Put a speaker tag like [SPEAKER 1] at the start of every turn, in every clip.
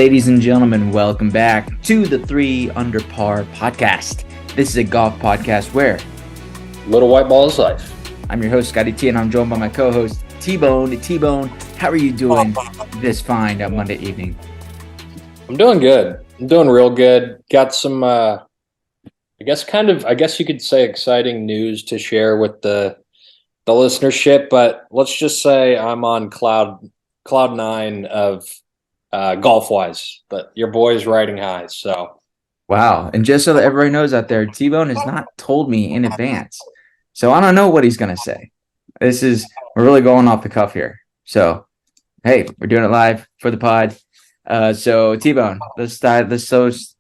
[SPEAKER 1] Ladies and gentlemen, welcome back to the 3 Under Par podcast. This is a golf podcast where
[SPEAKER 2] Little White Ball is life.
[SPEAKER 1] I'm your host, Scotty T, and I'm joined by my co-host, T-Bone. T-Bone, how are you doing this fine Monday evening?
[SPEAKER 2] I'm doing good. I'm doing real good. Got some, I guess you could say exciting news to share with the listenership, but let's just say I'm on cloud 9 of golf-wise, but your boy's riding high, so.
[SPEAKER 1] Wow, and just so that everybody knows out there, T-Bone has not told me in advance, so I don't know what he's going to say. We're really going off the cuff here. So, hey, we're doing it live for the pod. So T-Bone, let's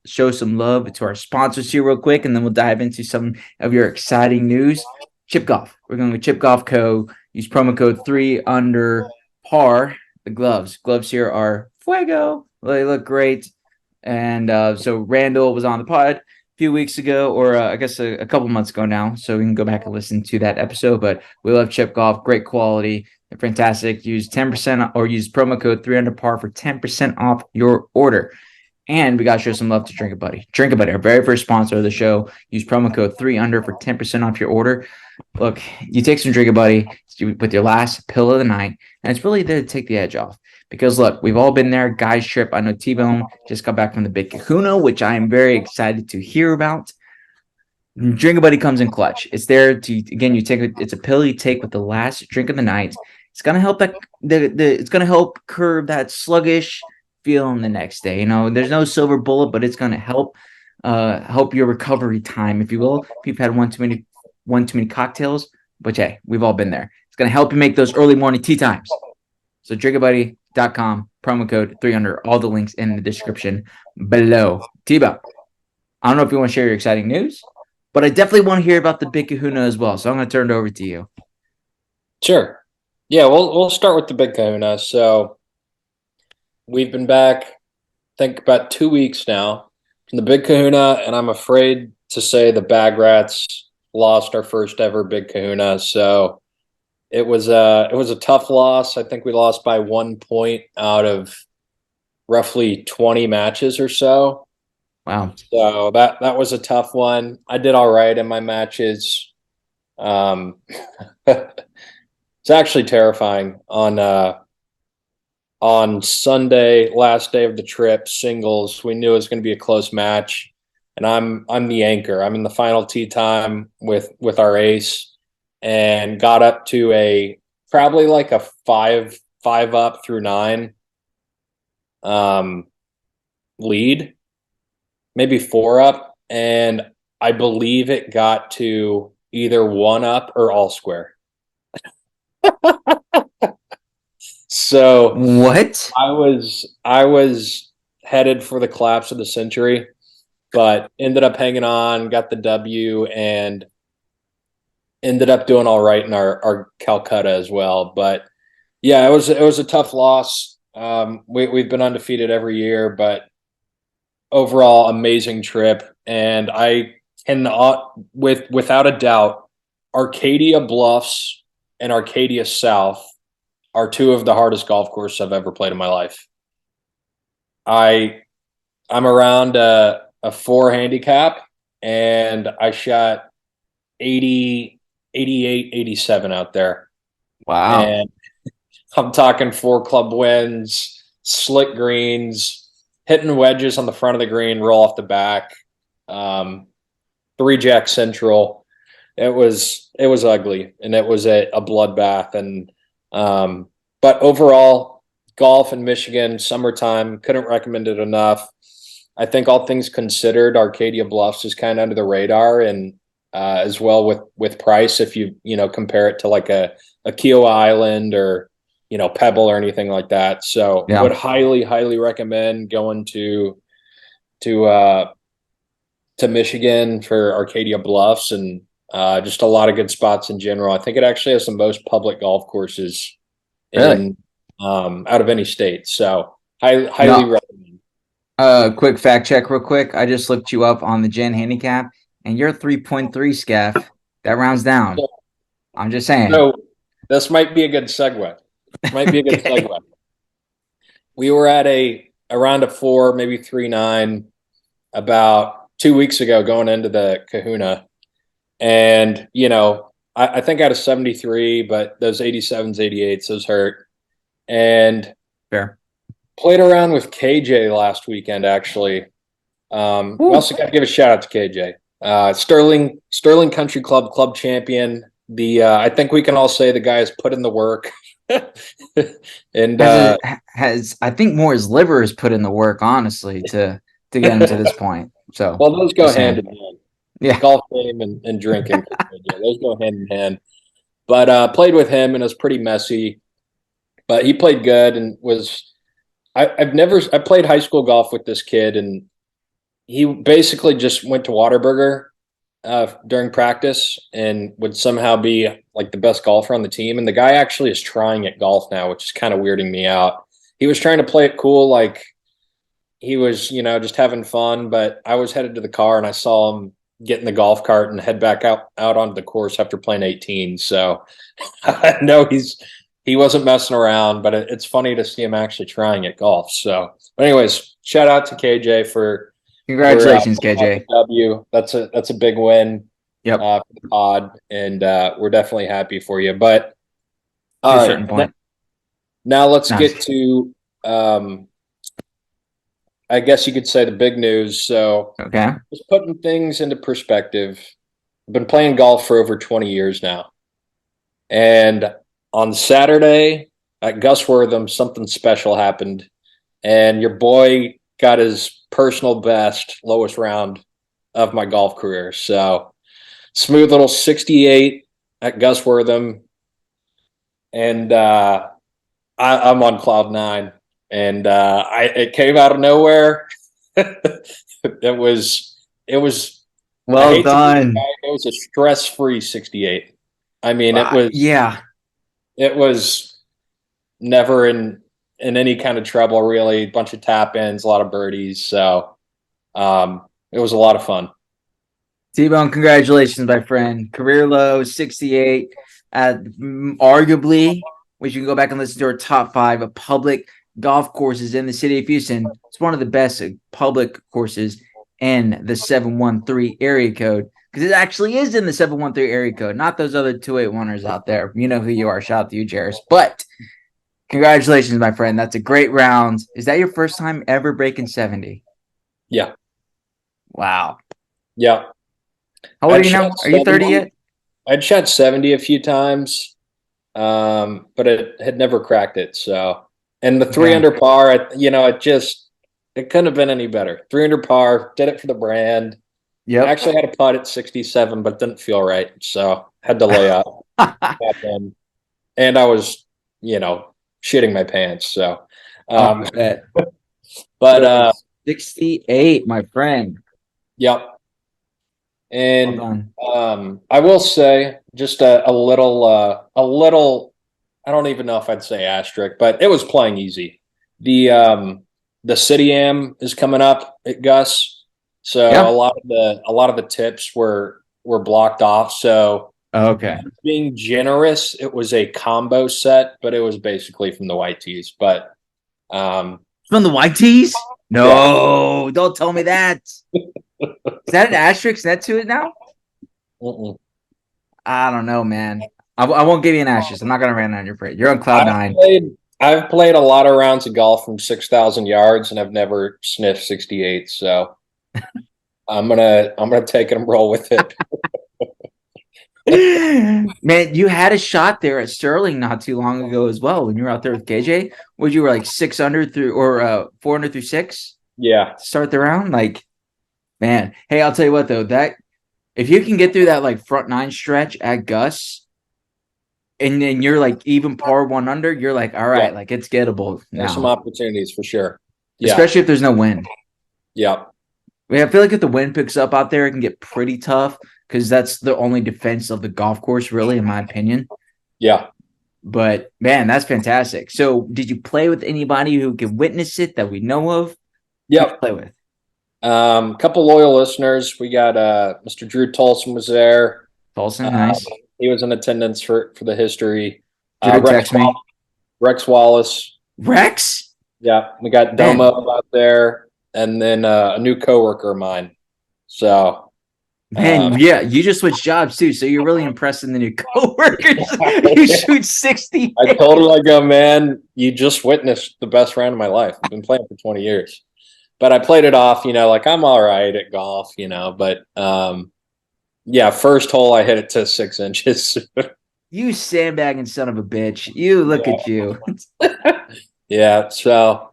[SPEAKER 1] show some love to our sponsors here real quick, and then we'll dive into some of your exciting news. Chip Golf. We're going with Chip Golf Co. Use promo code 3 Under Par. The gloves here are fuego. They look great. And so Randall was on the pod a few weeks ago, or I guess a couple months ago now. So we can go back and listen to that episode. But we love Chip Golf. Great quality. They're fantastic. Use 10% or use promo code 3 Under Par for 10% off your order. And we got to show some love to Drink a Buddy. Drink a Buddy, our very first sponsor of the show. Use promo code 3 Under for 10% off your order. Look, you take some Drink a Buddy with your last pill of the night, and it's really there to take the edge off. Because, look, we've all been there. Guys trip. I know T-Bone just got back from the Big Kahuna, which I am very excited to hear about. Drink a Buddy comes in clutch. It's there to, again, it's a pill you take with the last drink of the night. It's gonna help it's gonna help curb that sluggish feeling the next day. You know, there's no silver bullet, but it's gonna help your recovery time, if you will. If you've had one too many cocktails, but hey, we've all been there. It's gonna help you make those early morning tea times. So drinkabuddy.com, promo code 300, all the links in the description below. T-Bone, I don't know if you want to share your exciting news, but I definitely want to hear about the Big Kahuna as well. So I'm going to turn it over to you.
[SPEAKER 2] Sure. Yeah, we'll start with the Big Kahuna. So we've been back, I think, about 2 weeks now from the Big Kahuna, and I'm afraid to say the Bag Rats lost our first ever Big Kahuna. So it was a tough loss. I think we lost by 1 point out of roughly 20 matches or so.
[SPEAKER 1] Wow.
[SPEAKER 2] So that was a tough one. I did all right in my matches. It's actually terrifying. On Sunday, last day of the trip, singles, we knew it was going to be a close match, and I'm the anchor. I'm in the final tee time with our ace, and got up to probably like a five up through 9 lead, maybe 4 up, and I believe it got to either 1 up or all square. So
[SPEAKER 1] what?
[SPEAKER 2] I was headed for the collapse of the century, but ended up hanging on, got the W, and ended up doing all right in our Calcutta as well. But yeah, it was a tough loss. We've been undefeated every year, but overall amazing trip. And I cannot, without a doubt, Arcadia Bluffs and Arcadia South are 2 of the hardest golf courses I've ever played in my life. I'm around a 4 handicap, and I shot 80, 88, 87 out there.
[SPEAKER 1] Wow.
[SPEAKER 2] And I'm talking 4 club wins, slick greens, hitting wedges on the front of the green, roll off the back, 3 jack central. It was ugly, and it was a bloodbath. And but overall, golf in Michigan, summertime, couldn't recommend it enough. I think all things considered, Arcadia Bluffs is kind of under the radar, and as well with price, if you compare it to like a Kiowa Island or Pebble or anything like that. So yeah. Would highly recommend going to Michigan for Arcadia Bluffs, and just a lot of good spots in general. I think it actually has the most public golf courses out of any state. So highly recommend.
[SPEAKER 1] Quick fact check real quick. I just looked you up on the Gen Handicap, and you're 3.3 scaff. That rounds down. I'm just saying.
[SPEAKER 2] So this might be a good segue. Might be a good segue. We were at a around a 4, maybe 3.9 about 2 weeks ago going into the Kahuna. And, I think I had a 73, but those 87s, 88s, those hurt. And
[SPEAKER 1] Fair.
[SPEAKER 2] played around with KJ last weekend, actually. We also got to give a shout out to KJ. Sterling Country Club club champion. I think we can all say the guy has put in the work. And
[SPEAKER 1] I think more his liver has put in the work, honestly, to get him to this point. So
[SPEAKER 2] well, those go hand in hand.
[SPEAKER 1] Yeah.
[SPEAKER 2] Golf game and drinking. Those go hand in hand. But played with him and it was pretty messy. But he played good and was I played high school golf with this kid, and he basically just went to Whataburger during practice and would somehow be like the best golfer on the team. And the guy actually is trying at golf now, which is kind of weirding me out. He was trying to play it cool, like he was, just having fun. But I was headed to the car and I saw him get in the golf cart and head back out onto the course after playing 18. So I know he wasn't messing around, but it's funny to see him actually trying at golf. So, but anyways, shout out to KJ for
[SPEAKER 1] congratulations, KJ.
[SPEAKER 2] W. That's a big win.
[SPEAKER 1] Yep.
[SPEAKER 2] For the pod, and we're definitely happy for you. But
[SPEAKER 1] to a certain point.
[SPEAKER 2] Now let's get to I guess you could say the big news. So
[SPEAKER 1] okay,
[SPEAKER 2] just putting things into perspective. I've been playing golf for over 20 years now, and on Saturday at Gus Wortham, something special happened, and your boy got his personal best, lowest round of my golf career. So smooth little 68 at Gus Wortham, and I'm on cloud 9. And it came out of nowhere. It was
[SPEAKER 1] well done.
[SPEAKER 2] It was a stress-free 68. I mean, it was never in any kind of trouble, really. A bunch of tap-ins, a lot of birdies. So it was a lot of fun.
[SPEAKER 1] T-Bone, congratulations, my friend. Career low 68. Arguably, we should go back and listen to our top 5 of public golf courses in the city of Houston. It's one of the best public courses in the 713 area code, because it actually is in the 713 area code, not those other 281ers out there. You know who you are. Shout out to you, Jairus. But congratulations, my friend. That's a great round. Is that your first time ever breaking 70?
[SPEAKER 2] Yeah.
[SPEAKER 1] Wow.
[SPEAKER 2] Yeah.
[SPEAKER 1] How old are you now? Are you 30 yet?
[SPEAKER 2] I'd shot 70 a few times, but it had never cracked it. So, and the 3 under par, it couldn't have been any better. 3 under par, did it for the brand.
[SPEAKER 1] Yeah.
[SPEAKER 2] Actually had a putt at 67, but didn't feel right. So had to lay up. And I was, shitting my pants. So, but
[SPEAKER 1] 68, my friend.
[SPEAKER 2] Yep. And I will say just a little, I don't even know if I'd say asterisk, but it was playing easy. The City Am is coming up at Gus, so a lot of the tips were blocked off. So being generous, it was a combo set, but it was basically from the white tees. But
[SPEAKER 1] from the white tees? No, don't tell me that. Is that an asterisk net to it now? I don't know, man. I won't give you an asterisk. I'm not going to rant on your parade. You're on cloud 9.
[SPEAKER 2] I've played a lot of rounds of golf from 6,000 yards, and I've never sniffed 68. So I'm gonna take it and roll with it.
[SPEAKER 1] Man, you had a shot there at Sterling not too long ago as well when you were out there with KJ. Would you were like 600 through or 400 through 6?
[SPEAKER 2] Yeah,
[SPEAKER 1] to start the round. Like, man, hey, I'll tell you what though, that if you can get through that like front 9 stretch at Gus, and then you're like even par 1 under, you're like, all right, like it's gettable now.
[SPEAKER 2] There's some opportunities for sure.
[SPEAKER 1] Yeah. Especially if there's no wind.
[SPEAKER 2] Yeah.
[SPEAKER 1] I feel like if the wind picks up out there, it can get pretty tough because that's the only defense of the golf course, really, in my opinion.
[SPEAKER 2] Yeah.
[SPEAKER 1] But, man, that's fantastic. So did you play with anybody who can witness it that we know of?
[SPEAKER 2] Yeah.
[SPEAKER 1] Play with?
[SPEAKER 2] A couple loyal listeners. We got Mr. Drew Tolson was there.
[SPEAKER 1] Tolson, nice.
[SPEAKER 2] He was in attendance for the history.
[SPEAKER 1] Drew, text me.
[SPEAKER 2] Rex Wallace.
[SPEAKER 1] Rex?
[SPEAKER 2] Yeah, we got Domo out there, and then a new coworker of mine. So,
[SPEAKER 1] Man, yeah, you just switched jobs too, so you're really impressing the new coworkers. You shoot 60.
[SPEAKER 2] I told him, I go, man, you just witnessed the best round of my life. I've been playing for 20 years, but I played it off, like I'm all right at golf, but yeah, first hole I hit it to 6 inches.
[SPEAKER 1] You sandbagging son of a bitch. You look at you.
[SPEAKER 2] Yeah, so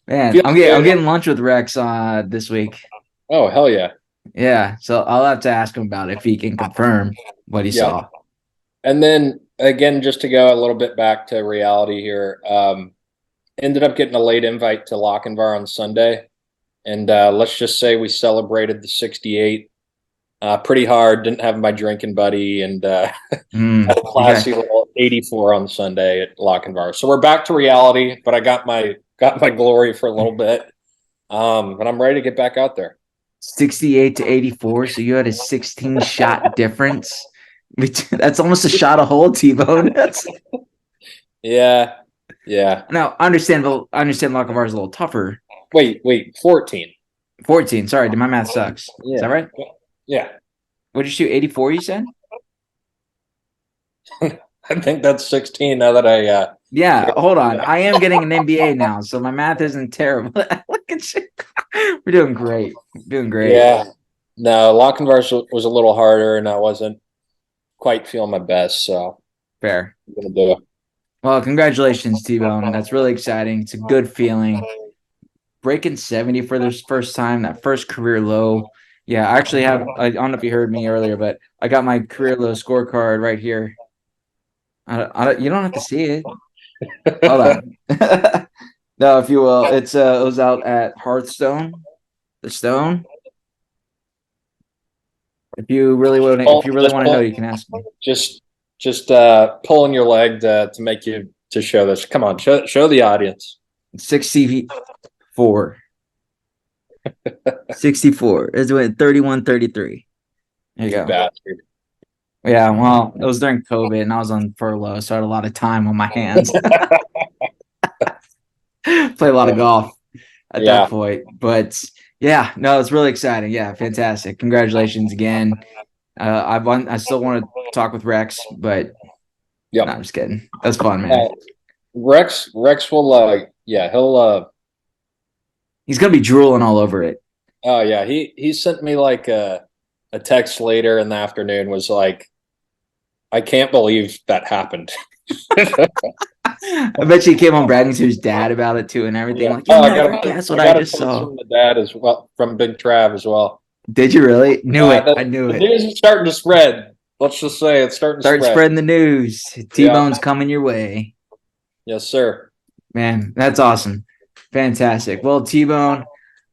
[SPEAKER 1] Man, I'm getting lunch with Rex this week.
[SPEAKER 2] Oh, hell yeah.
[SPEAKER 1] Yeah, so I'll have to ask him about it if he can confirm what he saw.
[SPEAKER 2] And then again, just to go a little bit back to reality here, ended up getting a late invite to Lochinvar on Sunday. And let's just say we celebrated the 68 pretty hard. Didn't have my drinking buddy, and had a classy little 84 on Sunday at Lochinvar. So we're back to reality, but I got my glory for a little bit. And I'm ready to get back out there.
[SPEAKER 1] 68 to 84, so you had a 16 shot difference. That's almost a shot a hole, T-Bone.
[SPEAKER 2] Yeah.
[SPEAKER 1] Now, I understand Lochinvar is a little tougher.
[SPEAKER 2] Wait, 14.
[SPEAKER 1] 14, sorry, my math sucks.
[SPEAKER 2] Yeah.
[SPEAKER 1] Is that right?
[SPEAKER 2] Yeah.
[SPEAKER 1] What did you shoot, 84, you said?
[SPEAKER 2] I think that's 16 now that I
[SPEAKER 1] yeah, hold on. I am getting an MBA now, so my math isn't terrible. Look at you. We're doing great.
[SPEAKER 2] Yeah. No, Lochinvar was a little harder, and I wasn't quite feeling my best, so
[SPEAKER 1] fair.
[SPEAKER 2] I'm gonna do it.
[SPEAKER 1] Well, congratulations, T-Bone. That's really exciting. It's a good feeling. Breaking 70 for the first time, that first career low. Yeah, I actually have, I don't know if you heard me earlier, but I got my career low scorecard right here. You don't have to see it. Hold on. No, if you will. It was out at Hearthstone, the Stone. If you really want to know, you can ask me.
[SPEAKER 2] Just pulling your leg to make you to show this. Come on, show the audience.
[SPEAKER 1] 64. 64. It's went 31-33. There you go.
[SPEAKER 2] Bastard.
[SPEAKER 1] Yeah, well, it was during COVID and I was on furlough, so I had a lot of time on my hands. Play a lot of golf at that point. But yeah, no, it's really exciting. Yeah, fantastic. Congratulations again. I still want to talk with Rex, but no, I'm just kidding. That's fun, man.
[SPEAKER 2] Rex will
[SPEAKER 1] he's gonna be drooling all over it.
[SPEAKER 2] Oh yeah, he sent me like a text later in the afternoon, was like, I can't believe that happened.
[SPEAKER 1] I bet you came home bragging to his dad about it too and everything.
[SPEAKER 2] Yeah.
[SPEAKER 1] Like, guess what I just saw.
[SPEAKER 2] From the dad as well, from Big Trav as well.
[SPEAKER 1] Did you really? I knew it.
[SPEAKER 2] The news is starting to spread. Let's just say it's starting to spread.
[SPEAKER 1] Spreading the news. T-Bone's coming your way.
[SPEAKER 2] Yes, sir.
[SPEAKER 1] Man, that's awesome. Fantastic. Well, T-Bone,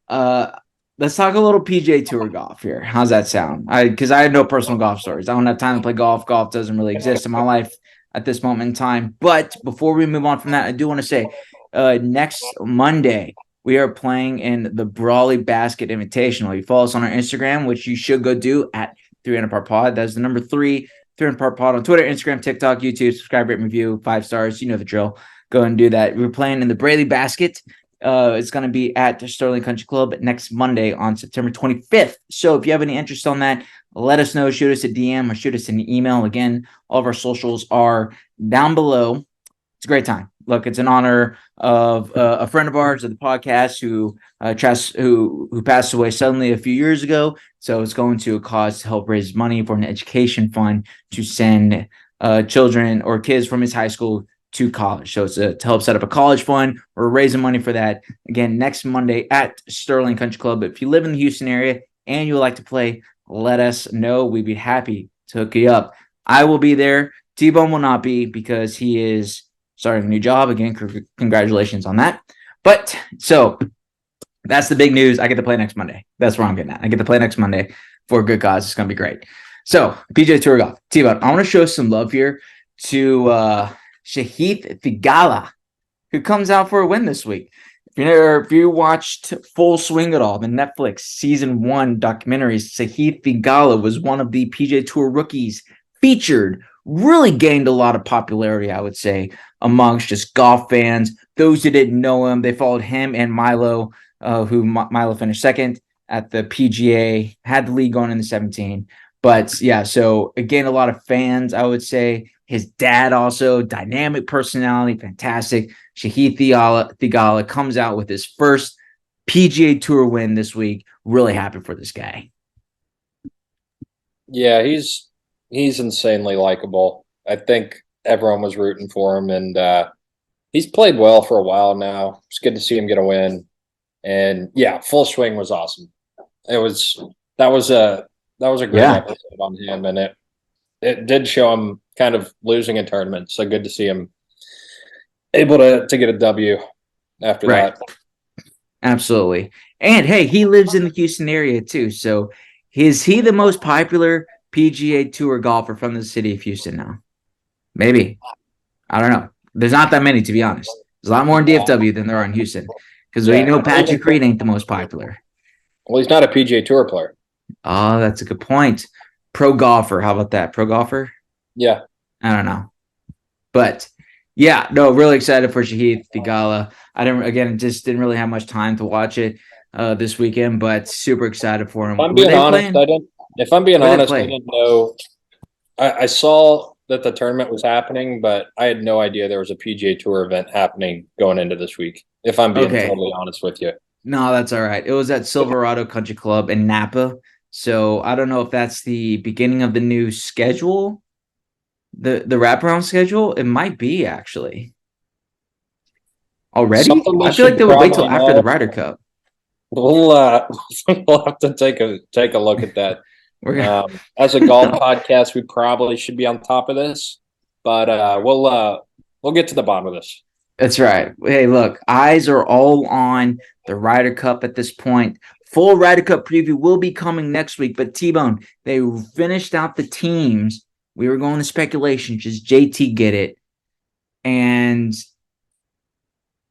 [SPEAKER 1] let's talk a little PGA Tour golf here. How's that sound? Because I have no personal golf stories. I don't have time to play golf. Golf doesn't really exist in my life at this moment in time. But before we move on from that, I do want to say next Monday, we are playing in the Brawley Basket Invitational. You follow us on our Instagram, which you should go do at 300 Part Pod. That's the number 300 Part Pod on Twitter, Instagram, TikTok, YouTube. Subscribe, rate, review, 5 stars. You know the drill. Go ahead and do that. We're playing in the Brawley Basket. It's going to be at the Sterling Country Club next Monday on September 25th. So if you have any interest on that, let us know. Shoot us a DM or shoot us an email. Again, all of our socials are down below. It's a great time. Look, it's in honor of a friend of ours of the podcast who passed away suddenly a few years ago. So it's going to a cause to help raise money for an education fund to send children or kids from his high school to college. So it's to help set up a college fund. We're raising money for that. Again, next Monday at Sterling Country Club. If you live in the Houston area and you would like to play, let us know. We'd be happy to hook you up. I will be there. T-Bone will not be because he is starting a new job. Again, congratulations on that. But so that's the big news. I get to play next Monday. That's where I'm getting at. I get to play next Monday for a good cause. It's going to be great. So PGA Tour golf. T-Bone, I want to show some love here to Sahith Theegala, who comes out for a win this week. If you watched Full Swing at all, the Netflix season 1 documentary, Sahith Theegala was one of the PGA Tour rookies featured really gained a lot of popularity, I would say, amongst just golf fans. Those who didn't know him, they followed him and Milo, who Milo finished second at the PGA, had the lead going in the 17. But yeah, so again, a lot of fans, I would say. His dad also, dynamic personality, fantastic. Sahith Theegala comes out with his first PGA Tour win this week. Really happy for this guy.
[SPEAKER 2] Yeah, he's insanely likable. I think everyone was rooting for him, and he's played well for a while now. It's good to see him get a win. And yeah, Full Swing was awesome. It was that was a great episode on him, and it did show him kind of losing a tournament. So good to see him able to get a W after that.
[SPEAKER 1] Absolutely. And hey, he lives in the Houston area too. So is he the most popular PGA Tour golfer from the city of Houston now? Maybe. I don't know. There's not that many, to be honest. There's a lot more in DFW than there are in Houston. Because we know Patrick Reed ain't the most popular.
[SPEAKER 2] Well, he's not a PGA Tour player.
[SPEAKER 1] Oh, that's a good point. Pro golfer. How about that? Pro golfer?
[SPEAKER 2] Yeah.
[SPEAKER 1] I don't know. But yeah, no, really excited for Sahith Theegala. I just didn't really have much time to watch it this weekend, but super excited for him.
[SPEAKER 2] If I'm being honest, I didn't know. I saw that the tournament was happening, but I had no idea there was a PGA Tour event happening going into this week. If I'm being totally honest with you.
[SPEAKER 1] No, that's all right. It was at Silverado Country Club in Napa. So I don't know if that's the beginning of the new schedule, the wraparound schedule. It might be actually already. I feel like they would wait till after the Ryder Cup.
[SPEAKER 2] We'll have to take a look at that. As a golf podcast, we probably should be on top of this, but we'll get to the bottom of this.
[SPEAKER 1] That's right. Hey, look, eyes are all on the Ryder Cup at this point. Full Ryder Cup preview will be coming next week, but T-Bone, they finished out the teams. We were going to speculation, just JT get it. And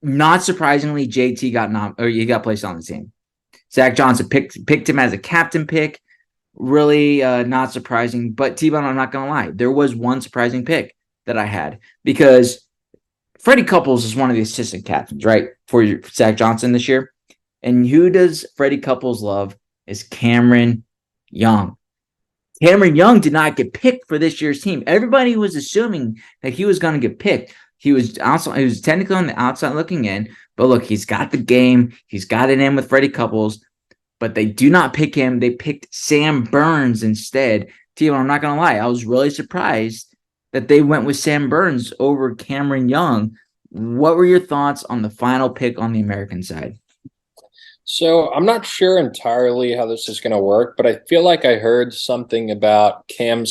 [SPEAKER 1] not surprisingly, JT got placed on the team. Zach Johnson picked him as a captain pick. Really not surprising. But T-Bone, I'm not going to lie. There was one surprising pick that I had because Freddie Couples is one of the assistant captains, right, for Zach Johnson this year. And who does Freddie Couples love is Cameron Young. Cameron Young did not get picked for this year's team. Everybody was assuming that he was going to get picked. He was technically on the outside looking in, but look, he's got the game. He's got it in with Freddie Couples, but they do not pick him. They picked Sam Burns instead. I'm not going to lie. I was really surprised that they went with Sam Burns over Cameron Young. What were your thoughts on the final pick on the American side?
[SPEAKER 2] So I'm not sure entirely how this is going to work, but I feel like I heard something about Cam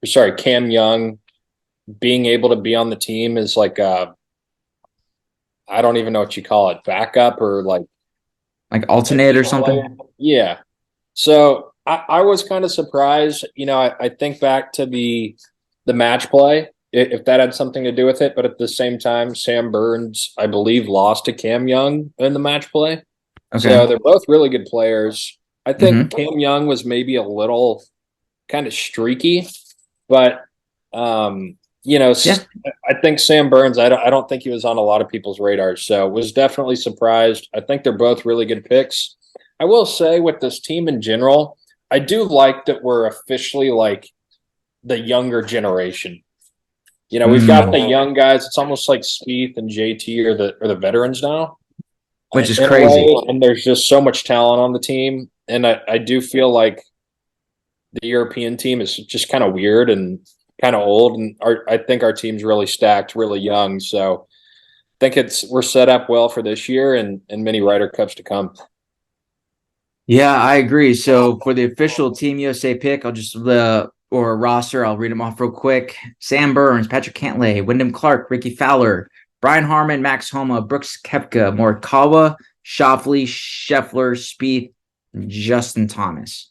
[SPEAKER 2] Young being able to be on the team as like I don't even know what you call it, backup or like
[SPEAKER 1] alternate or something.
[SPEAKER 2] Yeah. So I was kind of surprised. I think back to the match play, if that had something to do with it, but at the same time, Sam Burns, I believe, lost to Cam Young in the match play. Okay. So they're both really good players. I think Cam Young was maybe a little kind of streaky, but I think Sam Burns, I don't think he was on a lot of people's radars. So was definitely surprised. I think they're both really good picks. I will say with this team in general, I do like that we're officially like the younger generation. We've got the young guys. It's almost like Spieth and JT are the veterans now.
[SPEAKER 1] Which is crazy.
[SPEAKER 2] And there's just so much talent on the team. And I do feel like the European team is just kind of weird and kind of old. And I think our team's really stacked, really young. So I think we're set up well for this year and many Ryder Cups to come.
[SPEAKER 1] Yeah, I agree. So for the official Team USA pick, or roster, I'll read them off real quick. Sam Burns, Patrick Cantlay, Wyndham Clark, Ricky Fowler, Brian Harman, Max Homa, Brooks Koepka, Morikawa, Schauffele, Scheffler, Spieth, and Justin Thomas.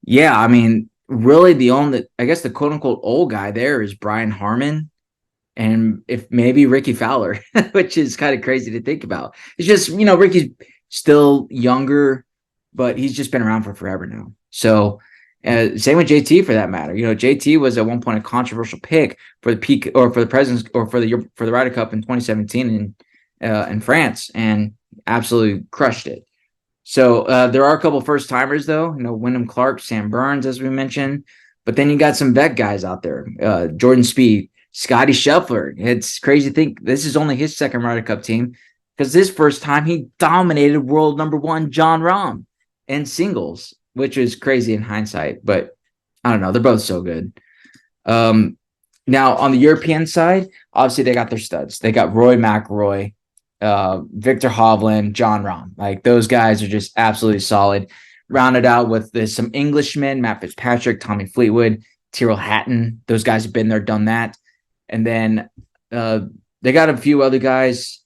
[SPEAKER 1] Yeah, I mean, really the quote-unquote old guy there is Brian Harman and if maybe Ricky Fowler, which is kind of crazy to think about. It's just, Ricky's still younger, but he's just been around for forever now. So, Same with JT for that matter. JT was at one point a controversial pick for the peak or for the presidents or for the Ryder Cup in 2017 in France, and absolutely crushed it. So there are a couple first timers though. Wyndham Clark, Sam Burns, as we mentioned, but then you got some vet guys out there. Jordan Spieth, Scotty Scheffler. It's crazy to think this is only his second Ryder Cup team, because this first time he dominated world number 1 Jon Rahm in singles, which is crazy in hindsight. But I don't know. They're both so good. Now on the European side, obviously they got their studs. They got Rory McIlroy, Victor Hovland, Jon Rahm. Like, those guys are just absolutely solid. Rounded out with some Englishmen, Matt Fitzpatrick, Tommy Fleetwood, Tyrrell Hatton. Those guys have been there, done that. And then they got a few other guys,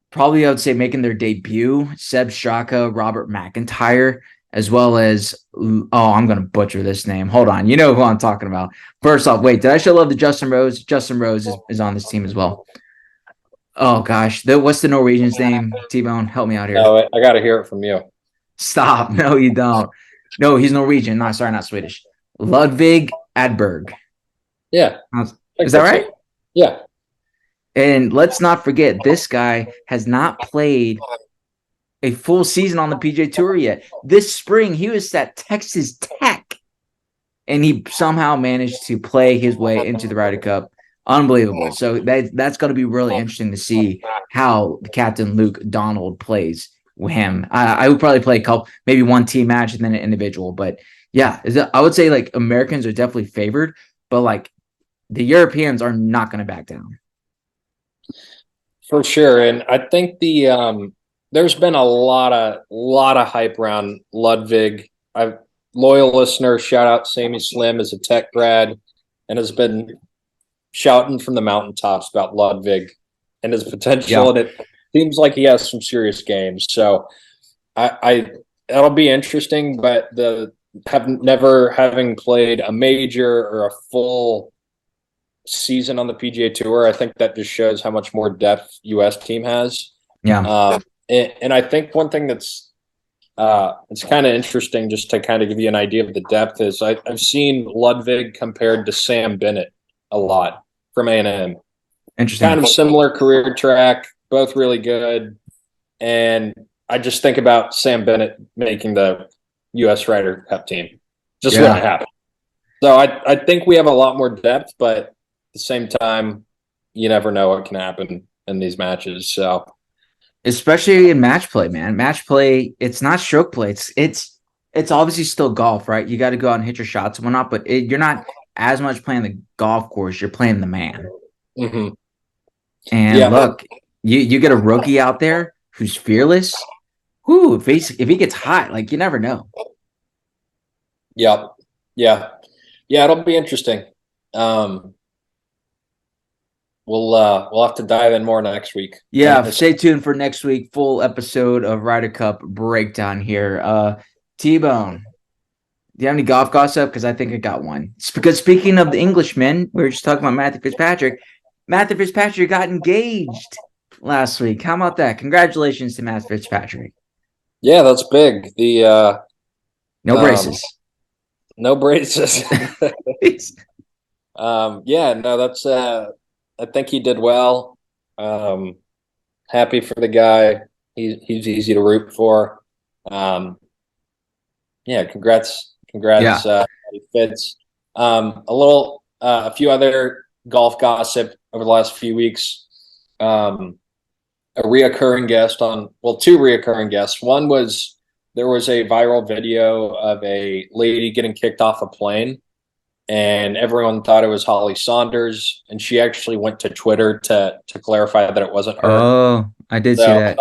[SPEAKER 1] probably I would say making their debut: Seb Straka, Robert McIntyre, as well as, I'm going to butcher this name. Hold on. You know who I'm talking about. First off, wait, did I show love to Justin Rose? Justin Rose is on this team as well. Oh, gosh. What's the Norwegian's name? T-Bone, help me out here.
[SPEAKER 2] No, I got to hear it from you.
[SPEAKER 1] Stop. No, you don't. No, he's Norwegian. No, sorry, not Swedish. Ludvig Adberg.
[SPEAKER 2] Yeah.
[SPEAKER 1] Is that right?
[SPEAKER 2] Yeah.
[SPEAKER 1] And let's not forget, this guy has not played a full season on the PGA Tour yet. This spring, he was at Texas Tech, and he somehow managed to play his way into the Ryder Cup. Unbelievable. So that's going to be really interesting to see how Captain Luke Donald plays with him. I would probably play maybe one team match and then an individual. But yeah, I would say like Americans are definitely favored, but like the Europeans are not going to back down.
[SPEAKER 2] For sure. And I think there's been a lot of hype around Ludwig. Loyal listener, shout out Sammy Slim, is a Tech grad and has been shouting from the mountaintops about Ludwig and his potential. Yeah. And it seems like he has some serious games. So that'll be interesting, but never having played a major or a full season on the PGA Tour, I think that just shows how much more depth US team has.
[SPEAKER 1] Yeah.
[SPEAKER 2] And I think one thing that's it's kind of interesting, just to kind of give you an idea of the depth, is I've seen Ludwig compared to Sam Bennett a lot from A&M.
[SPEAKER 1] Interesting.
[SPEAKER 2] Kind of similar career track, both really good. And I just think about Sam Bennett making the US Ryder Cup team. Just wouldn't happen. So I think we have a lot more depth, but at the same time, you never know what can happen in these matches. So,
[SPEAKER 1] especially in match play, man. Match play, it's not stroke play. It's obviously still golf, right? You got to go out and hit your shots and whatnot, but you're not as much playing the golf course. You're playing the man.
[SPEAKER 2] Mm-hmm.
[SPEAKER 1] And look, you get a rookie out there who's fearless. Whoo, if he gets hot, like, you never know.
[SPEAKER 2] Yep. Yeah, it'll be interesting. We'll have to dive in more next week.
[SPEAKER 1] Yeah, stay tuned for next week. Full episode of Ryder Cup breakdown here. T-Bone, do you have any golf gossip? Because I think I got one. Because speaking of the Englishmen, we were just talking about Matthew Fitzpatrick. Matthew Fitzpatrick got engaged last week. How about that? Congratulations to Matt Fitzpatrick.
[SPEAKER 2] Yeah, that's big. The
[SPEAKER 1] no braces.
[SPEAKER 2] No braces. Yeah, no, that's I think he did well. Happy for the guy. He's easy to root for. Yeah, congrats, Fitz. A few other golf gossip over the last few weeks. Two reoccurring guests. One was, there was a viral video of a lady getting kicked off a plane, and everyone thought it was Holly Saunders, and she actually went to Twitter to clarify that it wasn't her.
[SPEAKER 1] Oh, I did see that.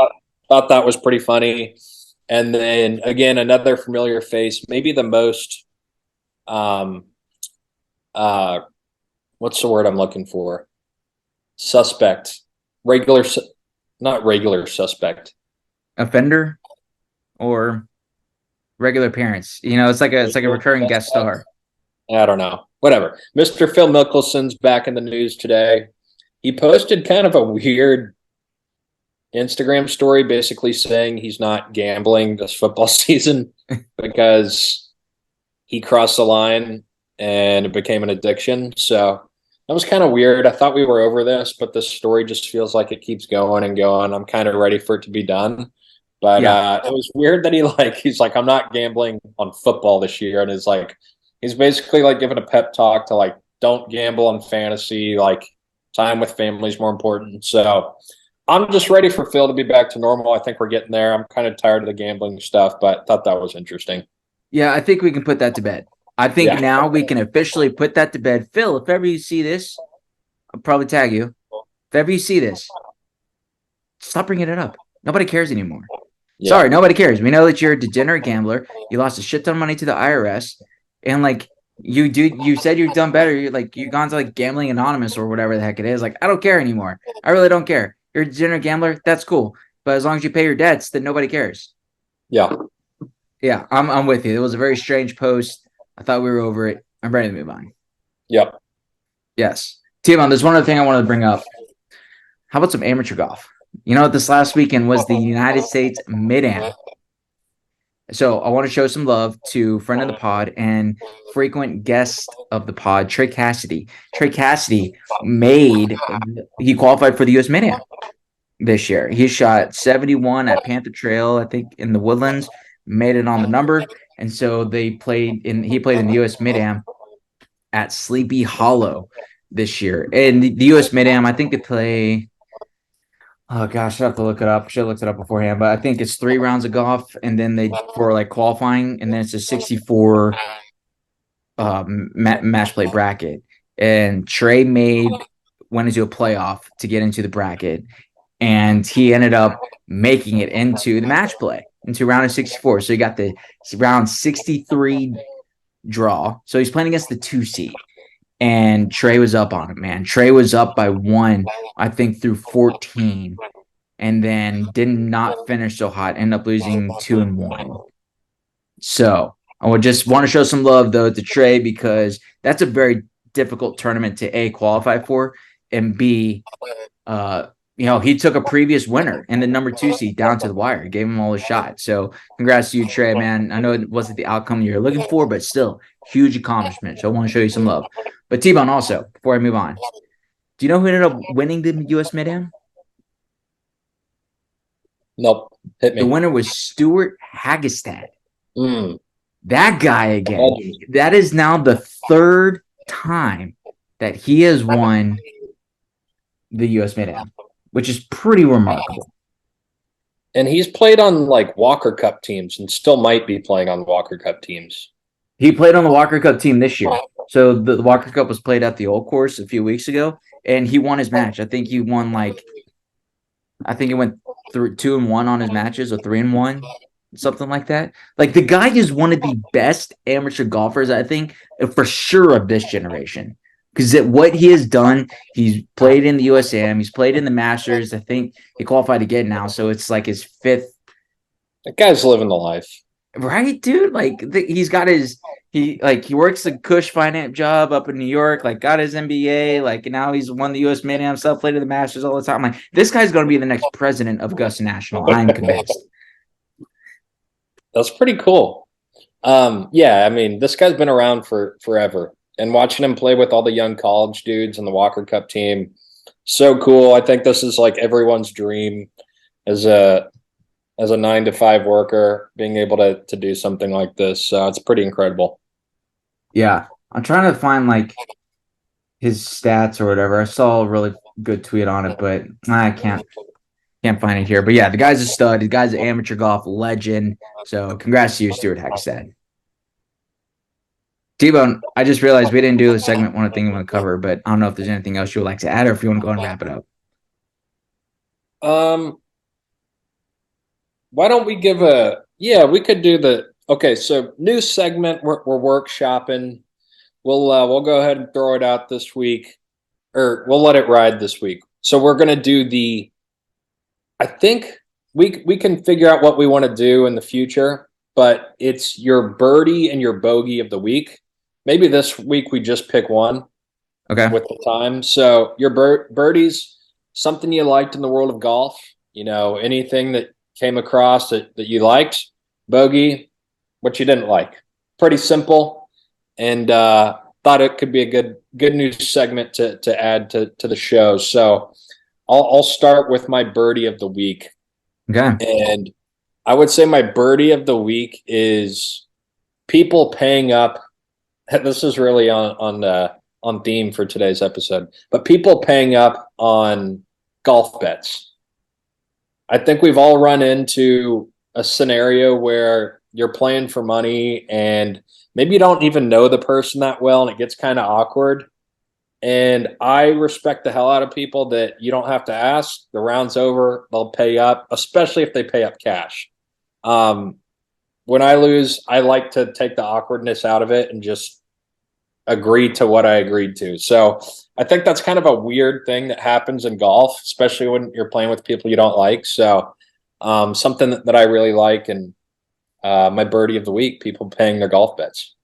[SPEAKER 2] Thought that was pretty funny. And then again, another familiar face, maybe the most what's the word I'm looking for? Suspect. Not regular suspect.
[SPEAKER 1] Offender or regular appearance. It's like a recurring guest star.
[SPEAKER 2] I don't know. Whatever. Mr. Phil Mickelson's back in the news today. He posted kind of a weird Instagram story, basically saying he's not gambling this football season because he crossed the line and it became an addiction. So that was kind of weird. I thought we were over this, but the story just feels like it keeps going and going. I'm kind of ready for it to be done. But
[SPEAKER 1] Yeah.
[SPEAKER 2] it was weird that he's like, I'm not gambling on football this year. And it's like, he's basically like giving a pep talk to like, don't gamble on fantasy. Like, time with family is more important. So I'm just ready for Phil to be back to normal. I think we're getting there. I'm kind of tired of the gambling stuff, but thought that was interesting.
[SPEAKER 1] Yeah, I think we can put that to bed. I think
[SPEAKER 2] Yeah.
[SPEAKER 1] now we can officially put that to bed. Phil, if ever you see this, I'll probably tag you. If ever you see this, stop bringing it up. Nobody cares anymore.
[SPEAKER 2] Yeah.
[SPEAKER 1] Sorry, nobody cares. We know that you're a degenerate gambler. You lost a shit ton of money to the IRS, and like you said you've done better. You've gone to like Gambling Anonymous or whatever the heck it is. Like, I don't care anymore. I really don't care. You're a degenerate gambler. That's cool, but as long as you pay your debts, then nobody cares.
[SPEAKER 2] Yeah.
[SPEAKER 1] Yeah, I'm with you. It was a very strange post. I thought we were over it. I'm ready to move on.
[SPEAKER 2] Yep.
[SPEAKER 1] Yes, T-Bone, there's one other thing I wanted to bring up. How about some amateur golf? You know, this last weekend was the United States Mid-Am. So I want to show some love to friend of the pod and frequent guest of the pod, Trey Cassidy. Trey Cassidy he qualified for the U.S. Mid-Am this year. He shot 71 at Panther Trail, I think, in the Woodlands, made it on the number. And so he played in the U.S. Mid-Am at Sleepy Hollow this year. And the U.S. Mid-Am, I think they play. Oh gosh, I have to look it up. Should have looked it up beforehand, but I think it's 3 rounds of golf, and then they for like qualifying, and then it's a 64 match play bracket. And Trey went into a playoff to get into the bracket, and he ended up making it into the match play into round of 64. So he got the round 63 draw. So he's playing against the 2 seed. And Trey was up on it, man. Trey was up by 1, I think, through 14, and then did not finish so hot. Ended up losing 2-1. So I would just want to show some love though to Trey, because that's a very difficult tournament to A, qualify for, and B, he took a previous winner and the number 2 seed down to the wire, gave him all a shot. So congrats to you, Trey, man. I know it wasn't the outcome you're looking for, but still huge accomplishment. So I want to show you some love. But T-Bone, also, before I move on, do you know who ended up winning the U.S. Mid-Am?
[SPEAKER 2] Nope. Hit me.
[SPEAKER 1] The winner was Stewart Hagestad.
[SPEAKER 2] Mm.
[SPEAKER 1] That guy again. That is now the 3rd time that he has won the U.S. Mid-Am, which is pretty remarkable.
[SPEAKER 2] And he's played on like Walker Cup teams and still might be playing on Walker Cup teams.
[SPEAKER 1] He played on the Walker Cup team this year. So the Walker Cup was played at the Old Course a few weeks ago, and he won his match. I think he won he went through 2-1 on his matches, or 3-1, something like that. Like, the guy is one of the best amateur golfers, I think, for sure, of this generation. Because what he has done, he's played in the USAM, he's played in the Masters. I think he qualified again now, so it's like his 5th.
[SPEAKER 2] That guy's living the life.
[SPEAKER 1] Right, dude? Like, he's got he works a cush finance job up in New York, like got his MBA, like now he's won the U.S. Mid-Am stuff, played to the Masters all the time. Like, this guy's going to be the next president of Augusta National. I'm convinced.
[SPEAKER 2] That's pretty cool. Yeah, I mean, this guy's been around for forever, and watching him play with all the young college dudes in the Walker Cup team, so cool. I think this is like everyone's dream as a 9-to-5 worker, being able to do something like this. So it's pretty incredible.
[SPEAKER 1] Yeah, I'm trying to find like his stats or whatever. I saw a really good tweet on it, but I can't find it here. But yeah, the guy's a stud. The guy's an amateur golf legend. So congrats to you, Stewart Hagestad. T-Bone, I just realized we didn't do the segment one thing you want to cover, but I don't know if there's anything else you would like to add, or if you want to go and wrap it up.
[SPEAKER 2] Why don't we we could do so new segment we're workshopping. We'll go ahead and throw it out this week, or we'll let it ride this week. So we're going to do I think we can figure out what we want to do in the future, but it's your birdie and your bogey of the week. Maybe this week we just pick one.
[SPEAKER 1] Okay.
[SPEAKER 2] With the time. So your birdies, something you liked in the world of golf, anything that came across that you liked. Bogey, what you didn't like. Pretty simple. and thought it could be a good news segment to add to the show. So I'll start with my birdie of the week.
[SPEAKER 1] Okay.
[SPEAKER 2] And I would say my birdie of the week is people paying up. This is really on theme for today's episode, but people paying up on golf bets. I think we've all run into a scenario where you're playing for money and maybe you don't even know the person that well and it gets kind of awkward. And I respect the hell out of people that you don't have to ask. The round's over, they'll pay up, especially if they pay up cash. When I lose, I like to take the awkwardness out of it and just agree to what I agreed to. So I think that's kind of a weird thing that happens in golf, especially when you're playing with people you don't like. So something that I really like, and my birdie of the week, people paying their golf bets.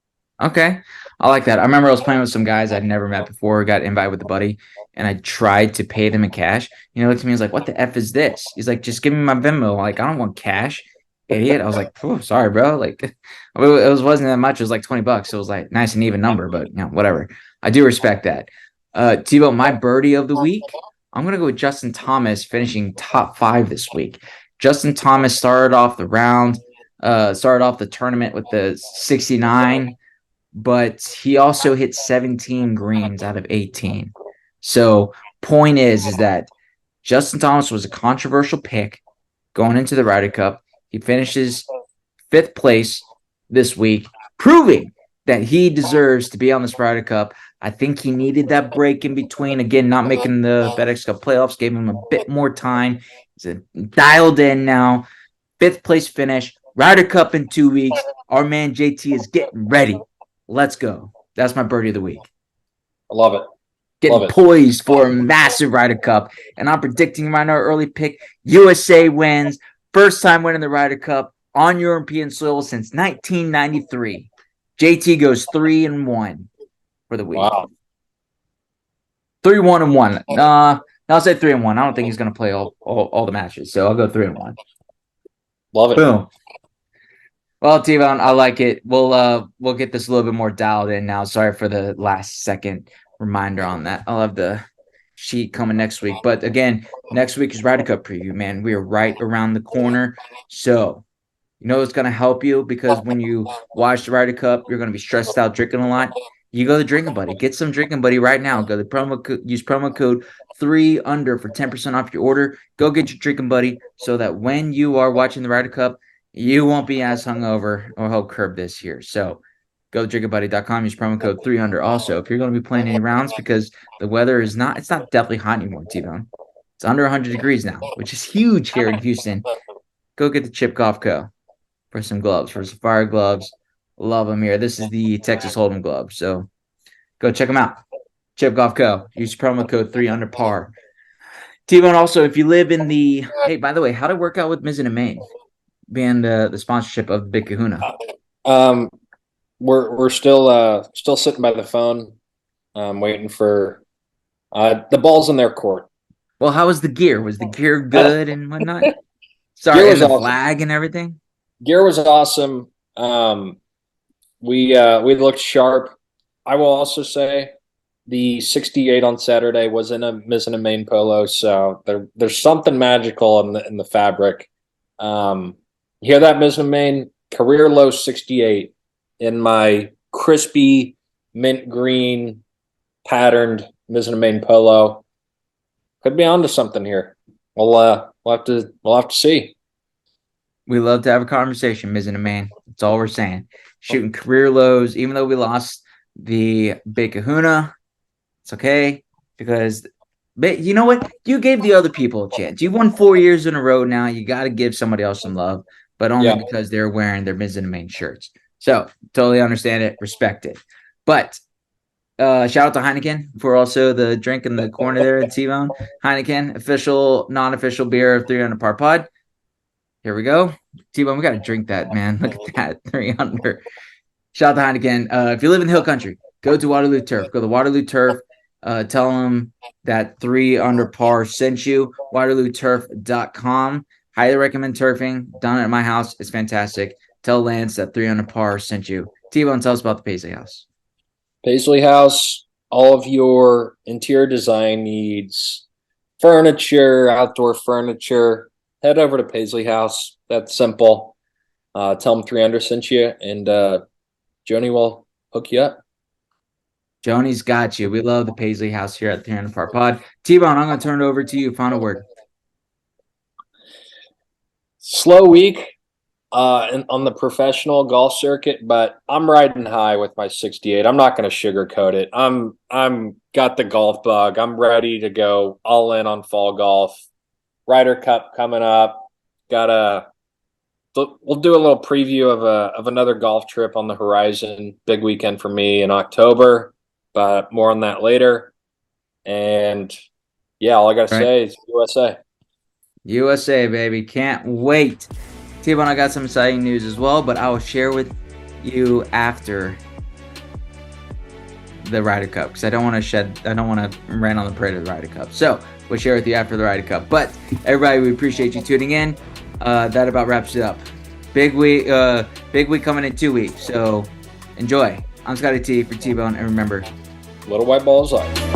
[SPEAKER 1] Okay. I like that. I remember I was playing with some guys I'd never met before, got invited with a buddy, and I tried to pay them in cash. He looked at me, he was like, "What the F is this?" He's like, "Just give me my Venmo." Like, I don't want cash, idiot. I was like, "Oh, sorry, bro." Like, wasn't that much. It was like $20. So it was like nice and even number, but whatever. I do respect that. Tebow, my birdie of the week, I'm gonna go with Justin Thomas finishing top 5 this week. Justin Thomas started off the tournament with the 69, but he also hit 17 greens out of 18. So point is that Justin Thomas was a controversial pick going into the Ryder Cup. He finishes 5th place this week, proving that he deserves to be on this Ryder Cup. I think he needed that break in between. Again, not making the FedEx Cup playoffs gave him a bit more time. He's dialed in now. 5th place finish. Ryder Cup in 2 weeks. Our man JT is getting ready. Let's go. That's my birdie of the week.
[SPEAKER 2] I love it.
[SPEAKER 1] Getting poised for a massive Ryder Cup. And I'm predicting right now, early pick, USA wins. First time winning the Ryder Cup on European soil since 1993. JT goes 3-1 for the week.
[SPEAKER 2] Wow.
[SPEAKER 1] 3-1-1. I'll say 3-1. I don't think he's going to play all the matches, so I'll go 3-1.
[SPEAKER 2] Love it.
[SPEAKER 1] Boom. Well, T-Bone, I like it. We'll get this a little bit more dialed in now. Sorry for the last second reminder on that. I'll have the sheet coming next week. But again, next week is Ryder Cup preview, man. We are right around the corner. So, it's going to help you because when you watch the Ryder Cup, you're going to be stressed out drinking a lot. You go to Drinking Buddy. Get some Drinking Buddy right now. Go to use promo code 3under for 10% off your order. Go get your Drinking Buddy so that when you are watching the Ryder Cup, you won't be as hungover or help curb this year. So go to drinkabuddy.com, use promo code 300. Also, if you're going to be playing any rounds because the weather it's not definitely hot anymore, T-Bone. It's under 100 degrees now, which is huge here in Houston. Go get the Chip Golf Co. for some gloves, for some fire gloves. Love them here. This is the Texas Hold'em glove. So go check them out. Chip Golf Co. Use promo code 3under par. T-Bone, also, if you live in the – hey, by the way, how'd it work out with Mizzen and Maine? Being the sponsorship of Big Kahuna.
[SPEAKER 2] We're still sitting by the phone, waiting for the ball's in their court.
[SPEAKER 1] Well, how was the gear? Was the gear good and whatnot? Sorry, and the flag and everything.
[SPEAKER 2] Gear was awesome. We looked sharp. I will also say the 68 on Saturday was in a Mizzen and Maine polo, so there's something magical in the fabric. You hear that, Mizzen and Maine? Career low 68 in my crispy mint green patterned Mizzen and Maine polo. Could be onto something here. We'll have to see.
[SPEAKER 1] We love to have a conversation, Mizzen and Maine. That's all we're saying. Shooting career lows, even though we lost the Big Kahuna, it's okay because. But you know what? You gave the other people a chance. You won 4 years in a row now. You got to give somebody else some love, but only because they're wearing their Mizzen and Maine shirts. So totally understand it, respect it. But shout out to Heineken for also the drink in the corner there at T-Bone. Heineken, official, non-official beer of 300 par pod. Here we go. T-Bone, we got to drink that, man. Look at that, 300. Shout out to Heineken. If you live in the Hill Country, go to Waterloo Turf. Go to Waterloo Turf. Tell them that 3under par sent you. WaterlooTurf.com. Highly recommend turfing. Done it at my house. It's fantastic. Tell Lance that 3under par sent you. T-Bone, tell us about the Paisely House.
[SPEAKER 2] Paisely House, all of your interior design needs, furniture, outdoor furniture, head over to Paisely House. That's simple. Tell them 300 sent you, and Joni will hook you up.
[SPEAKER 1] Joni's got you. We love the Paisely House here at the 300 Par Pod. T-Bone, I'm going to turn it over to you. Final word.
[SPEAKER 2] Slow week on the professional golf circuit, but I'm riding high with my 68. I'm not going to sugarcoat it. I'm got the golf bug. I'm ready to go all in on fall golf. Ryder Cup coming up. We'll do a little preview of another golf trip on the horizon. Big weekend for me in October, but more on that later. And yeah, all I got to say is USA.
[SPEAKER 1] USA, baby. Can't wait. T-Bone, I got some exciting news as well, but I will share with you after the Ryder Cup because I don't want to rain on the parade of the Ryder Cup. So we'll share with you after the Ryder Cup. But everybody, we appreciate you tuning in. That about wraps it up. Big week coming in 2 weeks. So enjoy. I'm Scotty T for T-Bone, and remember,
[SPEAKER 2] Little white balls up.